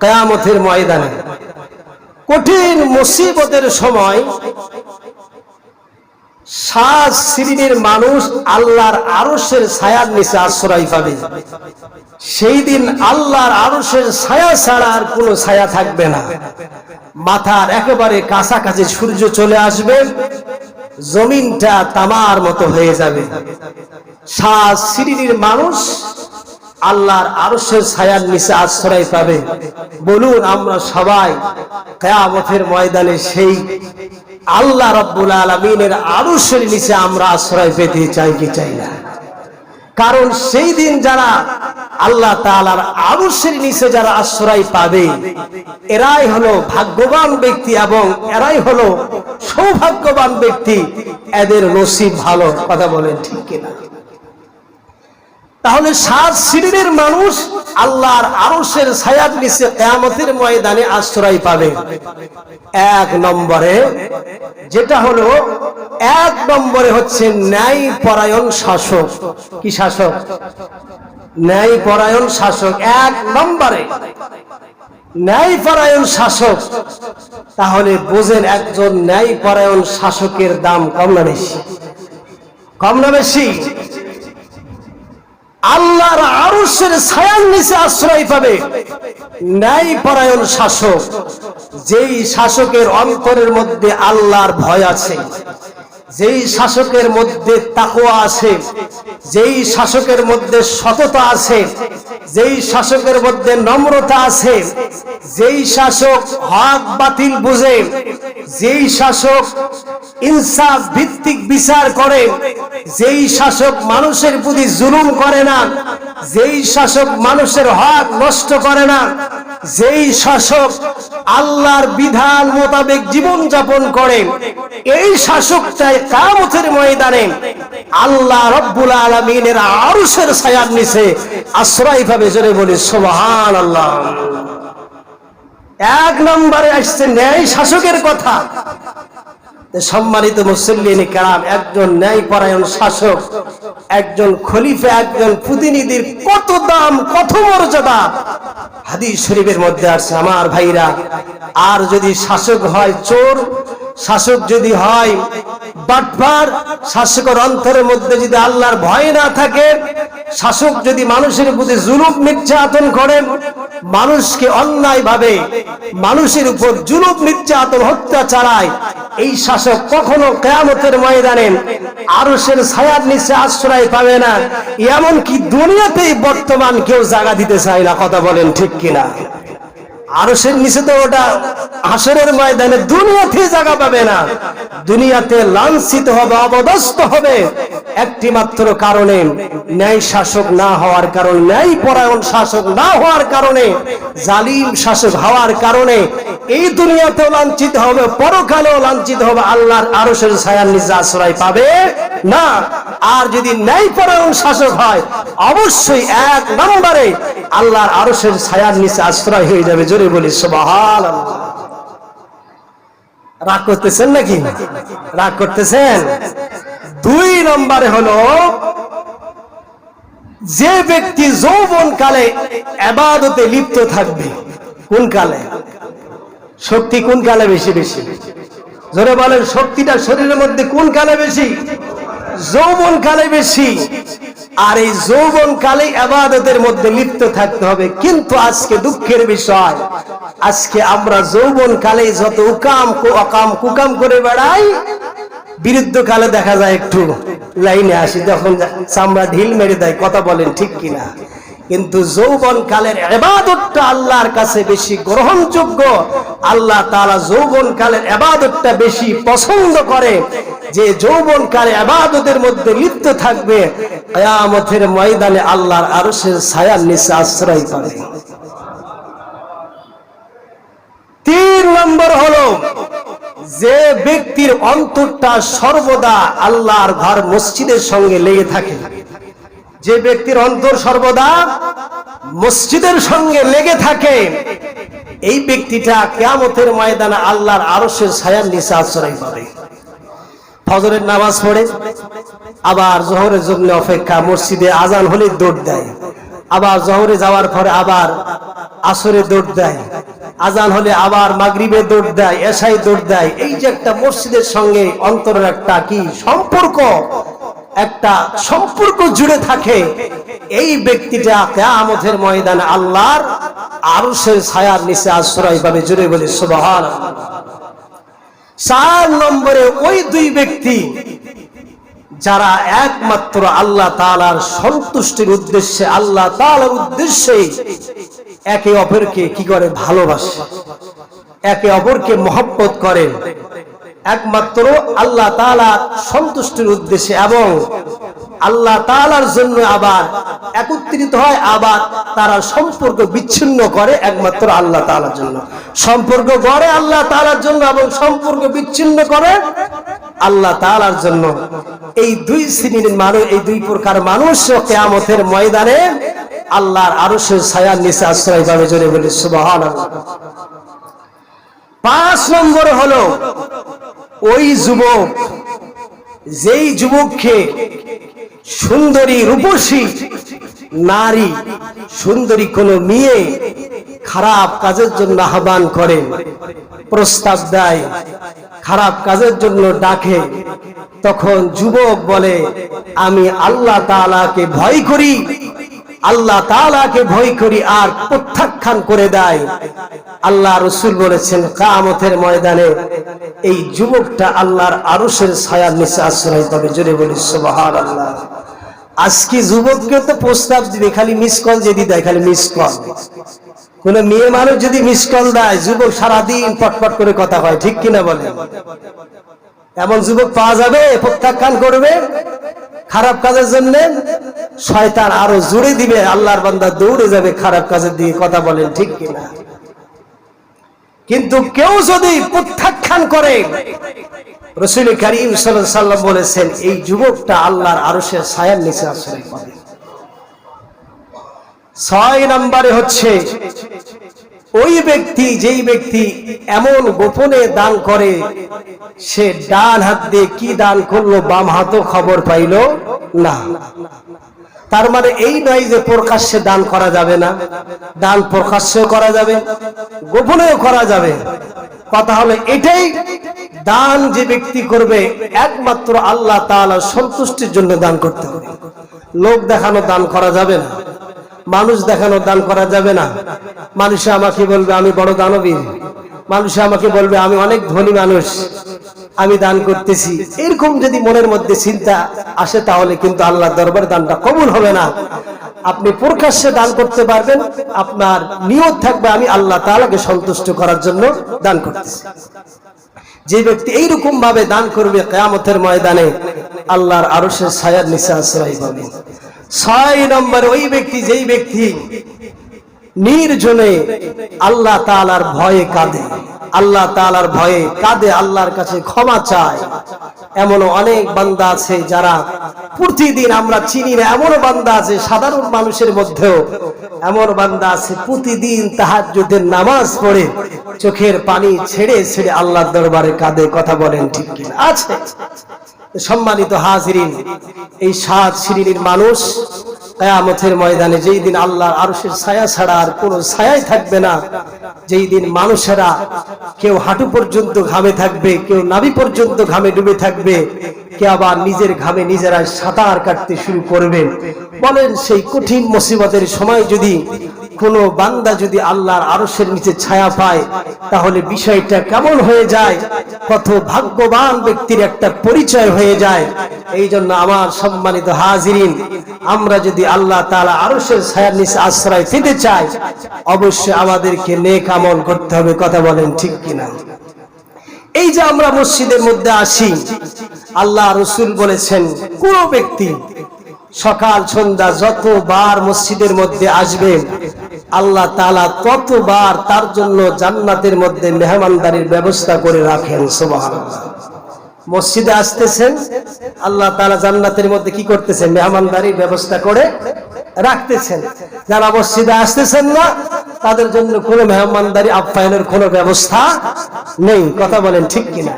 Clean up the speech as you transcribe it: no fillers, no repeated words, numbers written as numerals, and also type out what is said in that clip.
কিয়ামতের ময়দানে কঠিন মুসিবতের সময় 7 শ্রেণীর মানুষ আল্লাহর আরশের ছায়ার নিচে আশ্রয় পাবে। সেই দিন আল্লাহর আরশের ছায়া ছাড়া আর কোনো ছায়া থাকবে না। মাথার একেবারে কাছাকাছি সূর্য চলে আসবে, জমিনটা তামার মতো হয়ে যাবে। 7 শ্রেণীর মানুষ আল্লাহর আরশের ছায়ার নিচে আশ্রয় পাবে। বলুন আমরা সবাই কিয়ামতের ময়দানে সেই আল্লাহ রাব্বুল আলামিনের আরশের নিচে আমরা আশ্রয় পেতে চাই কি চাই না? কারণ সেই দিন যারা আল্লাহ তাআলার আরশের নিচে যারা আশ্রয় পাবে এরাই হলো ভাগ্যবান ব্যক্তি এবং এরাই হলো সৌভাগ্যবান ব্যক্তি। এদের নসিব ভালো। কথা বলেন ঠিক কিনা? তাহলে 7 শ্রেণীর মানুষ আল্লাহর আরশের ছায়ার নিচে কিয়ামতের ময়দানে আশ্রয় পাবে। 1 নম্বরে যেটা হলো 1 নম্বরে হচ্ছে ন্যায়পরায়ণ শাসক। কি শাসক? ন্যায়পরায়ণ শাসক 1 নম্বরে ন্যায়পরায়ণ শাসক। তাহলে বোঝেন একজন ন্যায়পরায়ণ শাসকের দাম কম না বেশি? কম না বেশি? আল্লাহর আরশের ছায়ার নিচে আশ্রয় পাবে ন্যায়পরায়ণ শাসক। যেই শাসকের অন্তরের মধ্যে আল্লাহর ভয় আছে, যেই শাসকের মধ্যে তাকওয়া আছে, যেই শাসকের মধ্যে সততা আছে, যেই শাসকের মধ্যে নম্রতা আছে, যেই শাসক হক বাতিল বুঝে, যেই শাসক ইনসাফ ভিত্তিক বিচার করে, যেই শাসক মানুষের প্রতি জুলুম করে না, যেই শাসক মানুষের হক নষ্ট করে না, যেই শাসক আল্লাহর বিধান মোতাবেক জীবন যাপন করে, এই শাসকটাই কিয়ামতের ময়দানে আল্লাহ রাব্বুল আলামিনের আরশের ছায়ার নিচে আশ্রয় পাবে। জোরে বলি সুবহানাল্লাহ। 1 নম্বরে আসছে ন্যায় শাসকের কথা। সম্মানিত মুসল্লিনে কেরাম, একজন ন্যায়পরায়ণ শাসক, একজন খলিফা, একজন প্রতিনিধির কত দাম, কত মর্যাদা হাদিস শরীফের মধ্যে আছে আমার ভাইরা। আর যদি শাসক হয় চোর, শাসক যদি হয় বাটপার, শাসকের অন্তরের মধ্যে যদি আল্লাহর ভয় না থাকে, শাসক যদি মানুষের প্রতি জুলুম নির্যাতন করেন, মানুষকে অন্যায় ভাবে মানুষের উপর জুলুম নির্যাতন হত্যা চালায়, এই শাসক কখনো কিয়ামতের ময়দানে আরশের ছায়ার নিচে আশ্রয় পাবে না। এমনকি দুনিয়াতেই বর্তমান কেউ জায়গা দিতে চায় না। কথা বলেন ঠিক কিনা? আরশের নিচে তো ওটা হাসরের ময়দানে দুনিয়াতে জায়গা পাবে না। দুনিয়াতে লাঞ্ছিত হবে, অপদস্থ হবে একটি মাত্র কারণে, ন্যায় শাসক না হওয়ার কারণে, ন্যায়পরায়ণ শাসক না হওয়ার কারণে, জালিম শাসক হওয়ার কারণে এই দুনিয়াতেও লাঞ্ছিত হবে, পরকালেও লাঞ্ছিত হবে, আল্লাহর আরশের ছায়ার নিচে আশ্রয় পাবে না। আর যদি ন্যায়পরায়ণ শাসক হয় অবশ্যই 1 নম্বরে আল্লাহর আরশের ছায়ার নিচে আশ্রয় হয়ে যাবে। জোরে বলি সুবহানাল্লাহ। রাগ করতেছেন নাকি? রাগ করতেছেন? 2 নম্বরে হলো যে ব্যক্তি যৌবন কালে ইবাদতে লিপ্ত থাকবে। কোন কালে? শক্তি কোন কালে বেশি বেশি? জোরে বলেন, শক্তিটা শরীরের মধ্যে কোন কালে বেশি? যৌবন কালে বেশি। আর এই যৌবন কালে ইবাদতের মধ্যে লিপ্ত থাকতে হবে। কিন্তু আজকে দুঃখের বিষয়, আজকে আমরা যৌবন কালে যত কুকাম করে বেড়াই, বিরুদ্ধ কালে দেখা যায় একটু লাইনে আসি, যখন চামড়া ঢিল মেরে দেয়। কথা বলেন ঠিক কিনা? কিন্তু যৌবন কালের ইবাদতটা আল্লাহর কাছে বেশি গ্রহণযোগ্য। আল্লাহ তাআলা যৌবন কালের ইবাদতটা বেশি পছন্দ করে। যে যৌবন কালে ইবাদতের মধ্যে লিপ্ত থাকবে কিয়ামতের ময়দানে আল্লাহর আরশের ছায়ার নিচে আশ্রয় পাবে। 3 নম্বর হলো যে ব্যক্তির অন্তরটা সর্বদা আল্লাহর ঘর মসজিদের সঙ্গে লেগে থাকে। যে ব্যক্তির অন্তর সর্বদা মসজিদের সঙ্গে লেগে থাকে, এই ব্যক্তিটা কিয়ামতের ময়দানে আল্লাহর আরশের ছায়ার নিচে আশ্রয় পাবে। ফজরের নামাজ পড়ে, আবার জোহরের জন্য অপেক্ষা, মসজিদে আজান হলে দৌড় দেয়, আবার জোহরে যাওয়ার পরে আবার আসরে দৌড় দেয়, আজান হলে আবার মাগরিবে দৌড় দেয়, এশায় দৌড় দেয়। এই যে একটা মসজিদের সঙ্গে অন্তরের একটা কি সম্পর্ক, একটা সম্পর্ক জুড়ে থাকে, এই ব্যক্তিটা কিয়ামতের ময়দানে আল্লাহর আরশের ছায়ার নিচে আশ্রয় পাবে। জুড়ে বলি সুবহানাল্লাহ। 4 নম্বরে ওই দুই ব্যক্তি যারা একমাত্র আল্লাহ তাআলার সন্তুষ্টির উদ্দেশ্যে, আল্লাহ তাআলার উদ্দেশ্যে একে অপরকে কি করে, ভালোবাসে, একে অপরকে মহব্বত করে, একমাত্র আল্লাহ তাআলার সন্তুষ্টির উদ্দেশ্যে এবং আল্লাহ তাআলার জন্য আবার একত্রিত হয়, আবার তারা সম্পর্ক বিচ্ছিন্ন করে একমাত্র আল্লাহ তাআলার জন্য, সম্পর্ক গড়ে আল্লাহ তাআলার জন্য এবং সম্পর্ক বিচ্ছিন্ন করে আল্লাহ তাআলার জন্য। এই দুই শ্রেণীর মানুষ, এই দুই প্রকার মানুষ কিয়ামতের ময়দানে আল্লাহর আরশের ছায়ার নিচে আশ্রয় পাবে। জোরে বলি সুবহানাল্লাহ। 5 নম্বর হলো ওই যুবক, যেই যুবককে সুন্দরী রূপসী নারী, সুন্দরী কোন মেয়ে খারাপ কাজের জন্য আহ্বান করে, প্রস্তাব দেয়, খারাপ কাজের জন্য ডাকে, তখন যুবক বলে আমি আল্লাহ তাআলাকে ভয় করি, আল্লাহ তাআলাকে ভয় করি, আর প্রত্যাখ্যান করে দেয়। আল্লাহ রাসূল বলেছেন কিয়ামতের ময়দানে এই যুবকটা আল্লাহর আরশের ছায়ার নিচে আশ্রয় পাবে। জোরে বলি সুবহানাল্লাহ। আজকে যুবককে তো প্রস্তাব দিবে, খালি মিস কল যদি দেয়, খালি মিস কল। কোন মেয়ে মানুষ যদি মিস কল দেয়, যুবক সারাদিন পটপট করে কথা হয়, ঠিক কিনা বলে? এমন যুবক পাওয়া যাবে প্রত্যাখ্যান করবে খারাপ কাজের জন্য? শয়তান আরো জুড়ে দিবে, আল্লাহর বান্দা দৌড়ে যাবে খারাপ কাজের দিকে, কথা বলেন ঠিক কিনা? কিন্তু কেউ যদি প্রত্যাখ্যান করে, রাসূল করিম সাল্লাল্লাহু আলাইহি ওয়াসাল্লাম বলেছেন এই যুবকটা আল্লাহর আরশের ছায়ার নিচে আশ্রয় পাবে। 6 নম্বরে হচ্ছে ওই ব্যক্তি, যেই ব্যক্তি এমন গোপনে দান করে, সে ডান হাত দিয়ে কি দান করলো বাম হাতও খবর পাইল না। তার মানে এই নয় যে প্রকাশ্যে দান করা যাবে না, দান প্রকাশ্যেও করা যাবে, গোপনেও করা যাবে। কথা হলো এটাই, দান যে ব্যক্তি করবে একমাত্র আল্লাহ তাআলার সন্তুষ্টির জন্য দান করতে হবে। লোক দেখানো দান করা যাবে না, মানুষ দেখানো দান করা যাবে না। মানুষে আমাকে বলবে আমি বড় দানবীর, মানুষে আমাকে বলবে আমি অনেক ধনী মানুষ, আমি দান করতেছি, এরকম যদি মনের মধ্যে চিন্তা আসে তাহলে কিন্তু আল্লাহর দরবারে দানটা কবুল হবে না। আপনি প্রকাশ্যে দান করতে পারবেন, আপনার নিয়ত থাকবে আমি আল্লাহ তাআলাকে সন্তুষ্ট করার জন্য দান করতেছি। যে ব্যক্তি এইরকম ভাবে দান করবে কিয়ামতের ময়দানে আল্লাহর আরশের ছায়ার নিচে আশ্রয় পাবে। 6 নম্বর ওই ব্যক্তি, যেই ব্যক্তি নির্জনে আল্লাহ তাআলার ভয়ে কাঁদে, আল্লাহ তাআলার ভয়ে কাঁদে, আল্লাহর কাছে ক্ষমা চায়। এমন অনেক বান্দা আছে যারা প্রতিদিন আমরা চিনি না, এমন বান্দা আছে সাধারণ মানুষের মধ্যেও, এমন বান্দা আছে প্রতিদিন তাহাজ্জুদের নামাজ পড়ে চোখের পানি ছেড়ে ছেড়ে আল্লাহর দরবারে কাঁদে। কথা বলেন ঠিক কিনা? আছে। সম্মানিত হাজিরিন, এই 7 শ্রেণীর মানুষ কিয়ামতের ময়দানে, যেই দিন আল্লাহর আরশের ছায়া ছাড়া আর কোনো ছায়াই থাকবে না, যেই দিন মানুষেরা কেউ হাঁটু পর্যন্ত ঘামে থাকবে, কেউ নাভি পর্যন্ত ঘামে ডুবে থাকবে, কেউ আবার নিজের ঘামে নিজেরাই সাঁতার কাটতে শুরু করবে। বলেন সেই কঠিন মুসিবতের সময় যদি কোনো বান্দা যদি আল্লাহর আরশের নিচে ছায়া পায়, তাহলে বিষয়টা কেমন হয়ে যায়, কত ভাগ্যবান ব্যক্তির একটা পরিচয় হয়ে যায়। এই জন্য আমার সম্মানিত হাজিরিন, আমরা যদি আল্লাহ তাআলা আরশের ছায়ার নিচে আশ্রয় পেতে চাই, অবশ্যই আমাদেরকে নেক আমল করতে হবে। কথা বলেন ঠিক কিনা? এই যে আমরা মসজিদের মধ্যে আসি, আল্লাহ রাসূল বলেছেন কোন ব্যক্তি সকাল সন্ধ্যা যতবার মসজিদের মধ্যে আসবে, আল্লাহ তাআলা ততবার তার জন্য জান্নাতের মধ্যে মেহমানদারির ব্যবস্থা করে রাখেন। সুবহানাল্লাহ। মসজিদে আসতেছেন, আল্লাহ তাআলা জান্নাতের মধ্যে কি করতেছেন? মেহমানদারির ব্যবস্থা করে রাখতেছেন। যারা মসজিদে আসতেছেন না, তাদের জন্য কোনো মেহমানদারি আপ্যায়নের কোনো ব্যবস্থা নেই। কথা বলেন ঠিক কিনা?